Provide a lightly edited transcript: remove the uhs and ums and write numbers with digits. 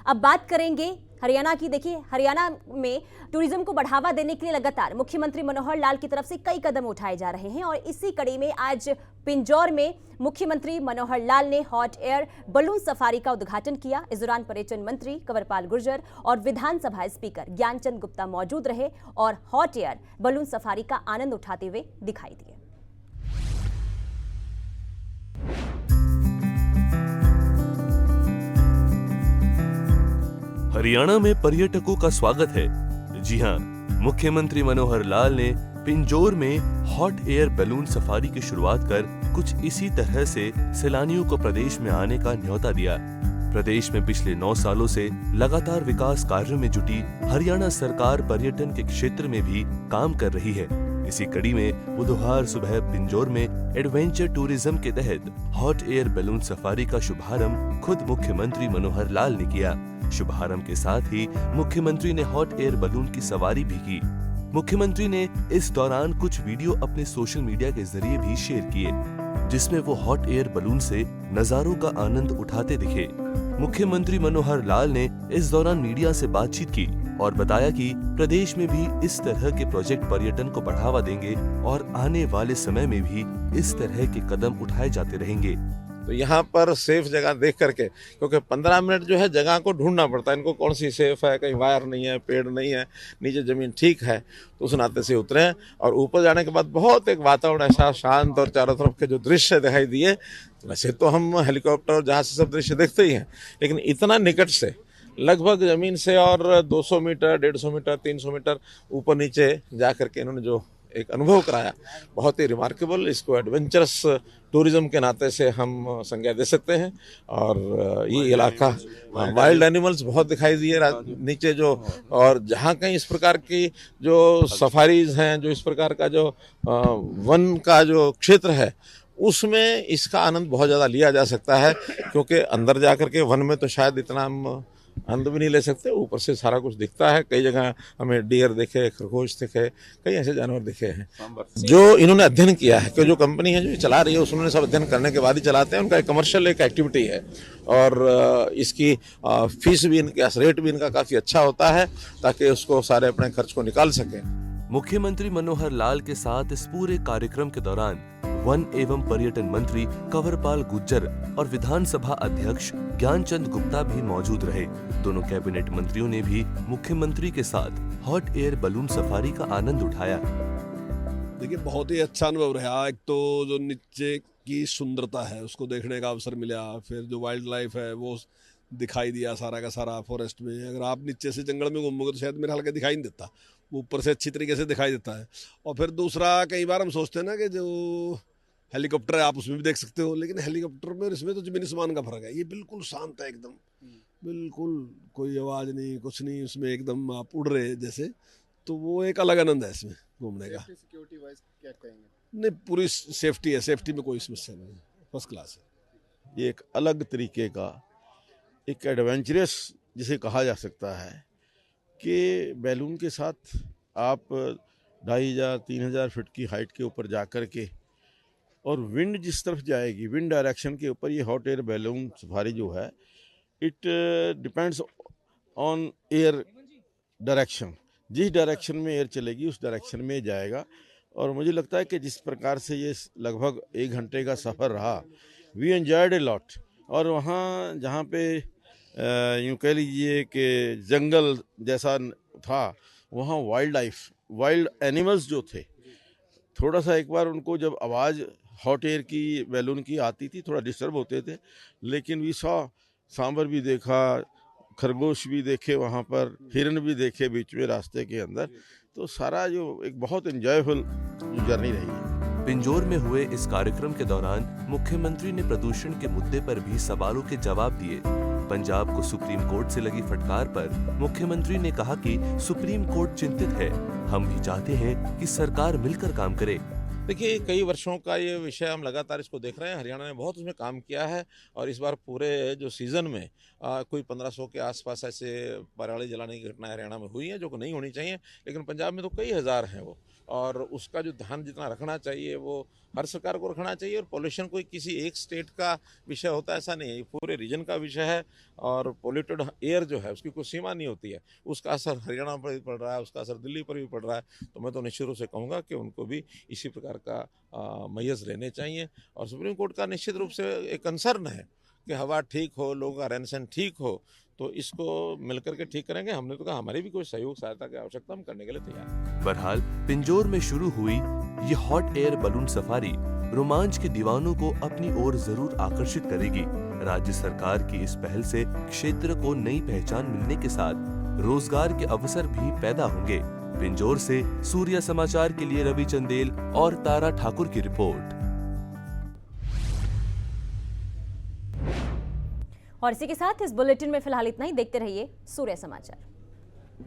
अब बात करेंगे हरियाणा की। देखिए, हरियाणा में टूरिज्म को बढ़ावा देने के लिए लगातार मुख्यमंत्री मनोहर लाल की तरफ से कई कदम उठाए जा रहे हैं और इसी कड़ी में आज पिंजौर में मुख्यमंत्री मनोहर लाल ने हॉट एयर बलून सफारी का उद्घाटन किया। इस दौरान पर्यटन मंत्री कंवरपाल गुर्जर और विधानसभा स्पीकर ज्ञानचंद गुप्ता मौजूद रहे और हॉट एयर बलून सफारी का आनंद उठाते हुए दिखाई दिए। हरियाणा में पर्यटकों का स्वागत है। जी हां, मुख्यमंत्री मनोहर लाल ने पिंजौर में हॉट एयर बैलून सफारी की शुरुआत कर कुछ इसी तरह से सैलानियों को प्रदेश में आने का न्योता दिया। प्रदेश में पिछले 9 सालों से लगातार विकास कार्यों में जुटी हरियाणा सरकार पर्यटन के क्षेत्र में भी काम कर रही है। इसी कड़ी में बुधवार सुबह पिंजौर में एडवेंचर टूरिज्म के तहत हॉट एयर बैलून सफारी का शुभारंभ खुद मुख्यमंत्री मनोहर लाल ने किया। शुभारंभ के साथ ही मुख्यमंत्री ने हॉट एयर बलून की सवारी भी की। मुख्यमंत्री ने इस दौरान कुछ वीडियो अपने सोशल मीडिया के जरिए भी शेयर किए, जिसमें वो हॉट एयर बलून से नजारों का आनंद उठाते दिखे। मुख्यमंत्री मनोहर लाल ने इस दौरान मीडिया से बातचीत की और बताया कि प्रदेश में भी इस तरह के प्रोजेक्ट पर्यटन को बढ़ावा देंगे और आने वाले समय में भी इस तरह के कदम उठाए जाते रहेंगे। तो यहाँ पर सेफ जगह देख करके, क्योंकि 15 मिनट जो है जगह को ढूंढना पड़ता है, इनको कौन सी सेफ है, कहीं वायर नहीं है, पेड़ नहीं है, नीचे ज़मीन ठीक है, तो उस नाते से उतरे और ऊपर जाने के बाद बहुत एक वातावरण ऐसा शांत और चारों तरफ के जो दृश्य दिखाई दिए। वैसे तो हम हेलीकॉप्टर और जहाज से सब दृश्य देखते ही हैं, लेकिन इतना निकट से लगभग ज़मीन से और 200 मीटर, 150 मीटर, 300 मीटर ऊपर नीचे जा करके इन्होंने जो एक अनुभव कराया, बहुत ही रिमार्केबल। इसको एडवेंचरस टूरिज्म के नाते से हम संज्ञा दे सकते हैं। और ये इलाका वाइल्ड एनिमल्स बहुत दिखाई दिए नीचे जो, और जहाँ कहीं इस प्रकार की जो सफारीज हैं, जो इस प्रकार का जो वन का जो क्षेत्र है, उसमें इसका आनंद बहुत ज़्यादा लिया जा सकता है, क्योंकि अंदर जा कर के वन में तो शायद इतना हम आनंद भी नहीं ले सकते। ऊपर से सारा कुछ दिखता है, कई जगह हमें डियर दिखे, खरगोश दिखे, कई ऐसे जानवर दिखे हैं। जो इन्होंने अध्ययन किया है कि जो कंपनी है जो चला रही है, उसने सब अध्ययन करने के बाद ही चलाते हैं। उनका एक कमर्शियल एक एक्टिविटी है और इसकी फीस भी, इनका रेट भी इनका काफ़ी अच्छा होता है, ताकि उसको सारे अपने खर्च को निकाल सकें। मुख्यमंत्री मनोहर लाल के साथ इस पूरे कार्यक्रम के दौरान वन एवं पर्यटन मंत्री कंवरपाल गुर्जर और विधानसभा अध्यक्ष ज्ञानचंद गुप्ता भी मौजूद रहे। दोनों कैबिनेट मंत्रियों ने भी मुख्यमंत्री के साथ हॉट एयर बलून सफारी का आनंद उठाया। देखिए, बहुत ही अच्छा अनुभव रहा। एक तो जो नीचे की सुंदरता है उसको देखने का अवसर मिला, फिर जो वाइल्ड लाइफ है वो दिखाई दिया सारा का सारा फॉरेस्ट में। अगर आप नीचे से जंगल में घूमोगे तो शायद मेरे हाल का दिखाई नहीं देता, वो ऊपर से अच्छी तरीके से दिखाई देता है। और फिर दूसरा, कई बार हम सोचते हैं ना कि जो हेलीकॉप्टर है आप उसमें भी देख सकते हो, लेकिन हेलीकॉप्टर में और इसमें तो जमीन आसमान का फर्क है। ये बिल्कुल शांत है एकदम, बिल्कुल कोई आवाज़ नहीं, कुछ नहीं, उसमें एकदम आप उड़ रहे जैसे। तो वो एक अलग आनंद है इसमें घूमने का। सिक्योरिटी वाइज क्या कहेंगे? नहीं, पूरी सेफ्टी है, सेफ्टी में कोई समस्या नहीं है, फर्स्ट क्लास है। ये एक अलग तरीके का एक एडवेंचरस जिसे कहा जा सकता है कि बैलून के साथ आप 2500-3000 फीट की हाइट के ऊपर जा कर के, और विंड जिस तरफ जाएगी, विंड डायरेक्शन के ऊपर ये हॉट एयर बैलून सफारी जो है, it depends on air direction. जिस डायरेक्शन में एयर चलेगी उस डायरेक्शन में जाएगा। और मुझे लगता है कि जिस प्रकार से ये लगभग 1 घंटे का सफ़र रहा, वी एंजॉयड ए लॉट। और वहाँ जहाँ पे यूँ कह लीजिए कि जंगल जैसा था, वहाँ वाइल्ड लाइफ, वाइल्ड एनिमल्स जो थे, थोड़ा सा एक बार उनको जब आवाज़ हॉट एयर की बैलून की आती थी थोड़ा डिस्टर्ब होते थे, लेकिन वी सांबर भी देखा, खरगोश भी देखे, वहाँ पर हिरन भी देखे बीच में रास्ते के अंदर। तो सारा जो एक बहुत एंजॉयफुल जर्नी रही है। पिंजौर में हुए इस कार्यक्रम के दौरान मुख्यमंत्री ने प्रदूषण के मुद्दे पर भी सवालों के जवाब दिए। पंजाब को सुप्रीम कोर्ट से लगी फटकार पर मुख्यमंत्री ने कहा कि सुप्रीम कोर्ट चिंतित है, हम भी चाहते हैं कि सरकार मिलकर काम करे। देखिए, कई वर्षों का ये विषय हम लगातार इसको देख रहे हैं। हरियाणा ने बहुत उसमें काम किया है और इस बार पूरे जो सीज़न में कोई 1500 के आसपास ऐसे पराली जलाने की घटनाएं हरियाणा में हुई हैं, जो कि नहीं होनी चाहिए। लेकिन पंजाब में तो कई हज़ार हैं वो, और उसका जो ध्यान जितना रखना चाहिए वो हर सरकार को रखना चाहिए। और पॉल्यूशन कोई किसी एक स्टेट का विषय होता है ऐसा नहीं है, ये पूरे रीजन का विषय है। और पोल्यूटेड एयर जो है उसकी कोई सीमा नहीं होती है, उसका असर हरियाणा पर भी पड़ रहा है, उसका असर दिल्ली पर भी पड़ रहा है। तो मैं तो निश्चित रूप से कहूँगा कि उनको भी इसी प्रकार का मैयर्स लेने चाहिए। और सुप्रीम कोर्ट का निश्चित रूप से एक कंसर्न है कि हवा ठीक हो, लोगों का रहन सहन ठीक हो, तो इसको मिलकर के ठीक करेंगे। हमने तो कहा हमारी भी कोई सहयोग सहायता की आवश्यकता, हम करने के लिए तैयार हैं। बहरहाल पिंजौर में शुरू हुई ये हॉट एयर बलून सफारी रोमांच के दीवानों को अपनी ओर जरूर आकर्षित करेगी। राज्य सरकार की इस पहल से क्षेत्र को नई पहचान मिलने के साथ रोजगार के अवसर भी पैदा होंगे। पिंजौर से सूर्या समाचार के लिए रवि चंदेल और तारा ठाकुर की रिपोर्ट। और इसी के साथ इस बुलेटिन में फिलहाल इतना ही। देखते रहिए सूर्य समाचार।